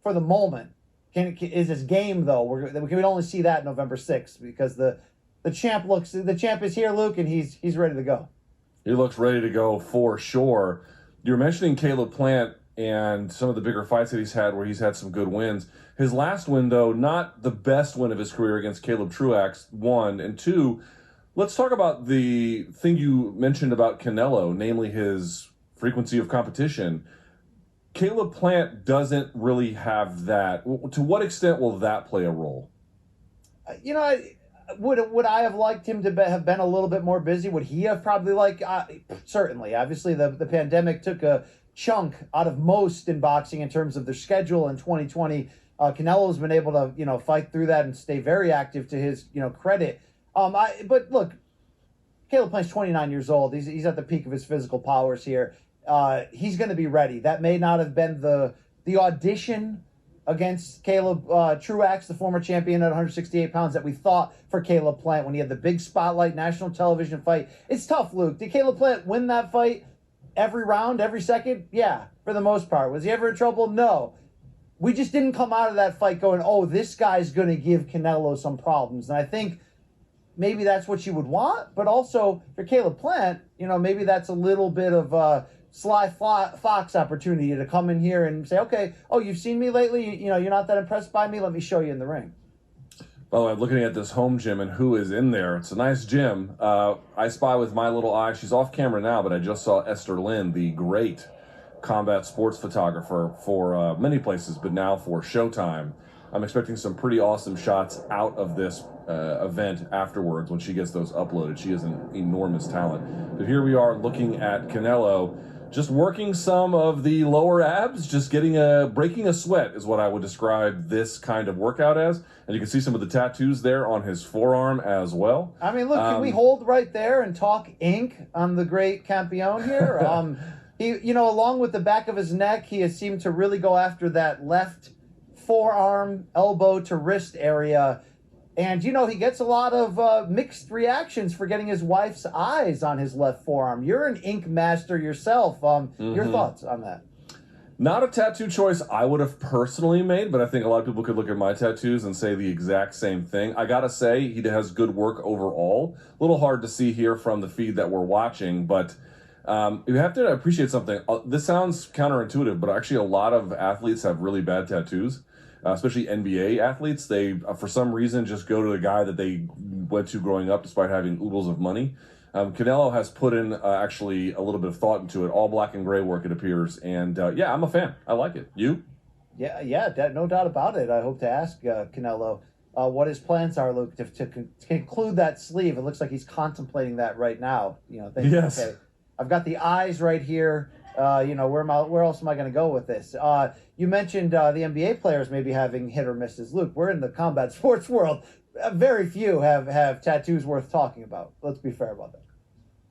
For the moment. Is this game though? We can only see that November 6th because the champ is here, Luke, and he's ready to go. He looks ready to go for sure. You're mentioning Caleb Plant and some of the bigger fights that he's had where he's had some good wins. His last win, though, not the best win of his career against Caleb Truax, one. And two, let's talk about the thing you mentioned about Canelo, namely his frequency of competition. Caleb Plant doesn't really have that. To what extent will that play a role? Would I have liked him to have been a little bit more busy? Would he have probably certainly. Obviously, the pandemic took a chunk out of most in boxing in terms of their schedule in 2020. Canelo's been able to fight through that and stay very active to his credit. But look, Caleb Plant's 29 years old. He's at the peak of his physical powers here. He's going to be ready. That may not have been the audition against Caleb Truax, the former champion at 168 pounds, that we thought for Caleb Plant when he had the big spotlight national television fight. It's tough, Luke. Did Caleb Plant win that fight every round, every second? Yeah, for the most part. Was he ever in trouble? No. We just didn't come out of that fight going, oh, this guy's going to give Canelo some problems. And I think maybe that's what you would want, but also for Caleb Plant, maybe that's a little bit of a Sly Fox opportunity to come in here and say, okay, oh, you've seen me lately, you're not that impressed by me, let me show you in the ring. By the way, I'm looking at this home gym and who is in there. It's a nice gym. I spy with my little eye. She's off camera now, but I just saw Esther Lynn, the great combat sports photographer for many places, but now for Showtime. I'm expecting some pretty awesome shots out of this event afterwards when she gets those uploaded. She is an enormous talent. But here we are looking at Canelo, just working some of the lower abs, just breaking a sweat is what I would describe this kind of workout as. And you can see some of the tattoos there on his forearm as well. I mean, look, can we hold right there and talk ink on the great Campeon here? He, along with the back of his neck, he has seemed to really go after that left forearm, elbow to wrist area. And, he gets a lot of mixed reactions for getting his wife's eyes on his left forearm. You're an ink master yourself. Your thoughts on that? Not a tattoo choice I would have personally made, but I think a lot of people could look at my tattoos and say the exact same thing. I gotta say, he has good work overall. A little hard to see here from the feed that we're watching, but you have to appreciate something. This sounds counterintuitive, but actually a lot of athletes have really bad tattoos. Especially NBA athletes, they, for some reason, just go to the guy that they went to growing up despite having oodles of money. Canelo has put in actually a little bit of thought into it, all black and gray work, it appears. And yeah, I'm a fan. I like it. You? Yeah, no doubt about it. I hope to ask Canelo what his plans are, Luke, to conclude that sleeve. It looks like he's contemplating that right now. Yes. Okay, I've got the eyes right here. Where else am I going to go with this? You mentioned the NBA players maybe having hit or misses. Luke, we're in the combat sports world. Very few have tattoos worth talking about. Let's be fair about that.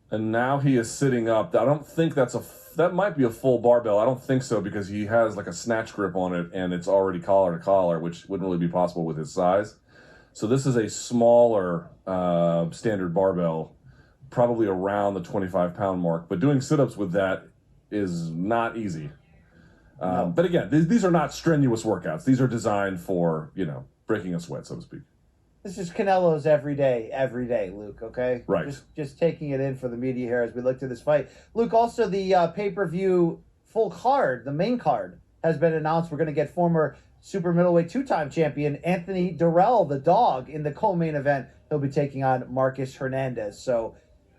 And now he is sitting up. I don't think that might be a full barbell. I don't think so because he has like a snatch grip on it and it's already collar to collar, which wouldn't really be possible with his size. So this is a smaller standard barbell, probably around the 25-pound mark. But doing sit-ups with that is not easy. No. But again, these are not strenuous workouts. These are designed for, breaking a sweat, so to speak. This is Canelo's every day, Luke, okay? Right. Just taking it in for the media here as we look to this fight. Luke, also the pay-per-view full card, the main card, has been announced. We're going to get former super middleweight two-time champion Anthony Durrell, the dog, in the co-main event. He'll be taking on Marcus Hernandez. So,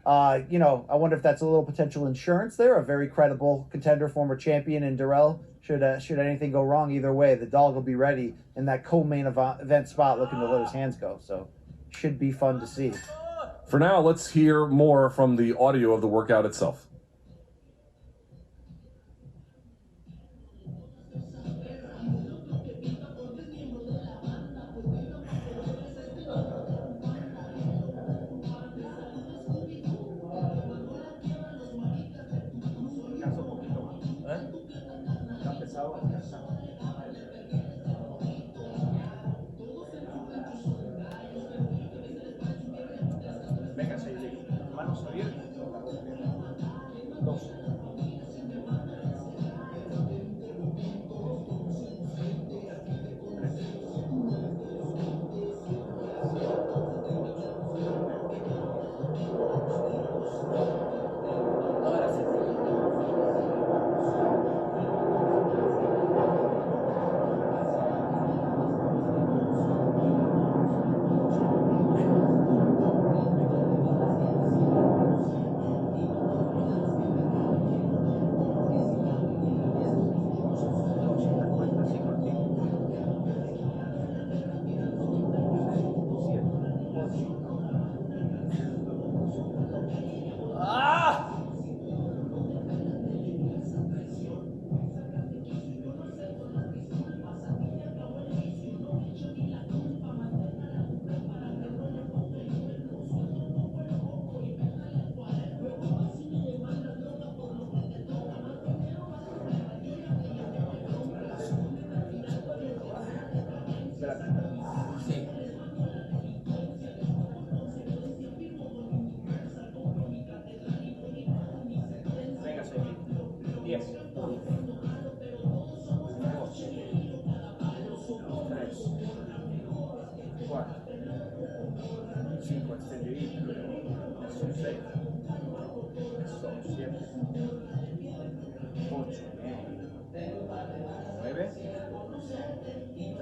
I wonder if that's a little potential insurance there. A very credible contender, former champion in Durrell. Should anything go wrong either way, the dog will be ready in that co-main event spot looking to let his hands go. So should be fun to see. For now, let's hear more from the audio of the workout itself.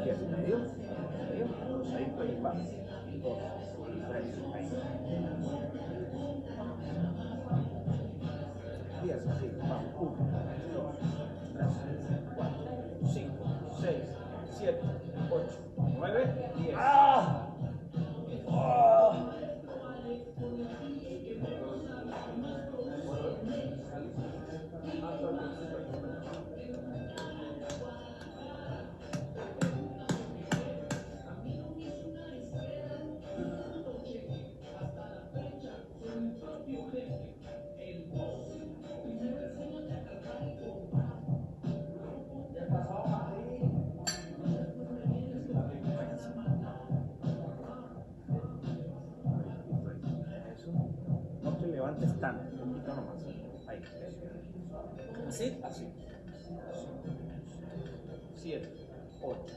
10 medio, ahí va, 2, 3, ahí. 10, así, vamos, 1, 2, 3, 4, 5, 6, 7, 8, 9, 10. ¡Ah! ¡Oh! Eso. No te levantes tanto, un poquito nomás. Ahí, ¿Así? así. 7, 8,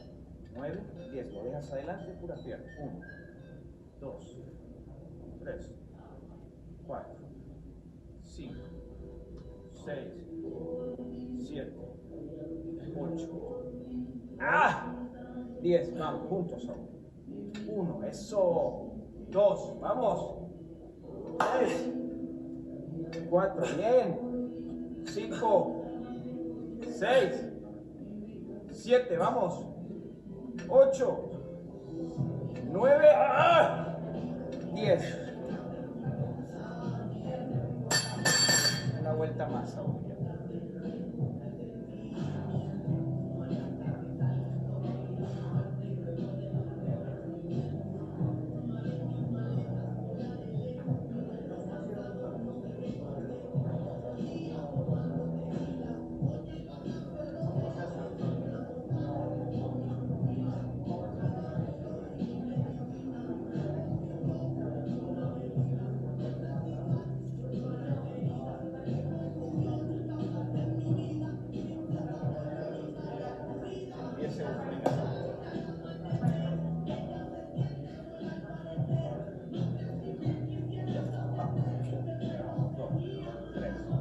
9, 10. Lo dejas adelante, pura pierna. 1, 2, 3, 4, 5, 6, 7, 8. ¡Ah! 10. Vamos, juntos ahora. 1, eso. 2, vamos. 3, 4, bien. 5, 6, 7, vamos. 8, 9, 10. Una vuelta más ahora.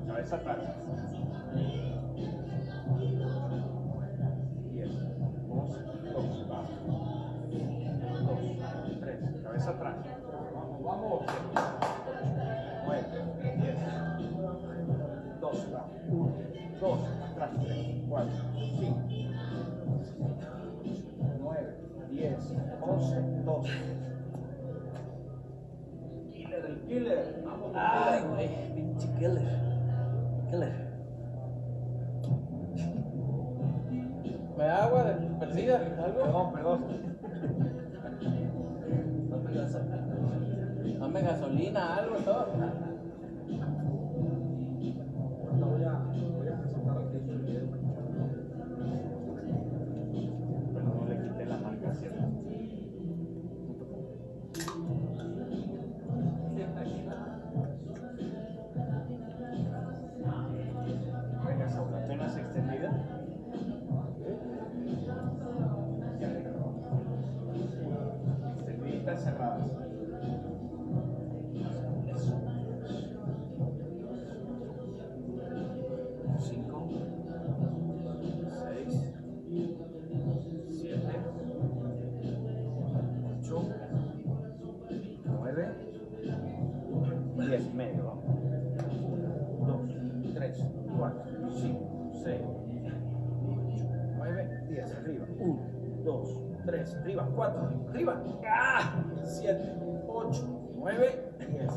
Cabeza atrás. 10, 11, 12, vamos. 2, 3, cabeza atrás. Vamos, vamos. 9, 10, 12, vamos. 1, 2, atrás, 3, 4, 5, 9, 10, 11, 12. Killer, el killer. Vamos. Ay, güey, pinche killer. Killer. ¿Me da agua de perdida? ¿Algo? Perdón. Dame gasolina, algo, todo. Voy a presentar al que hizo el video. Pero no le quité la marca, ¿cierto? Venga, Saúl, apenas extendida. Extendiditas cerradas. Eso. 5, 6, 7, 8, 9, 10, medio, vamos. 2, 3, 4, 5, 6, 8, 9, 10, arriba. 1, 2, 3, arriba. 4, arriba. 7, 8, 9, 10.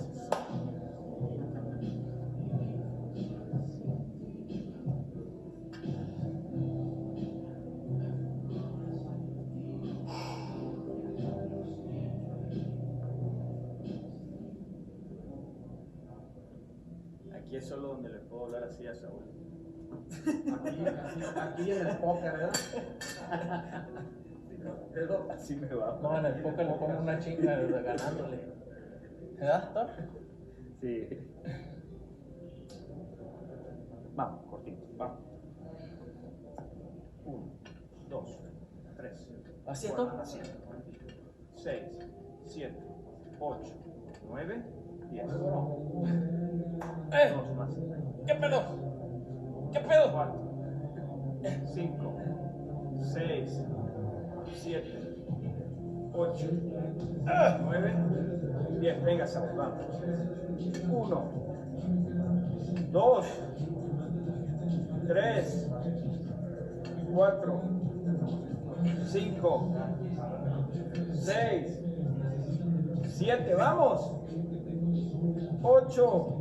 Aquí es solo donde le puedo hablar así a Saúl. Aquí en el póker, ¿verdad? Pero así me va. No, en el póker le pongo una chinga ganándole. ¿Verdad, Thor? Sí. Vamos, cortito, vamos. 1, 2, 3. ¿Así, Thor? 6, 7, 8, 9, 10. ¡Eh! 2 más. ¿Qué pedo? ¿Qué pedo? 4, 5, 6, 7, 8, 9, 10. Venga, Saúl, vamos. 1, 2, 3, 4, 5, 6, 7, vamos. 8,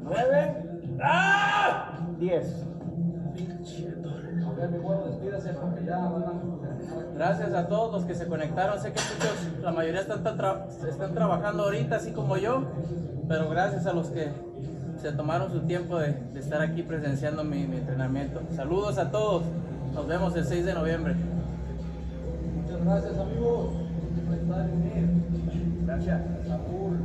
9, 10. Gracias a todos los que se conectaron. Sé que muchos, la mayoría están trabajando ahorita, así como yo, pero gracias a los que se tomaron su tiempo de estar aquí presenciando mi entrenamiento. Saludos a todos. Nos vemos el 6 de noviembre. Muchas gracias, amigos. Gracias. Gracias. Saúl.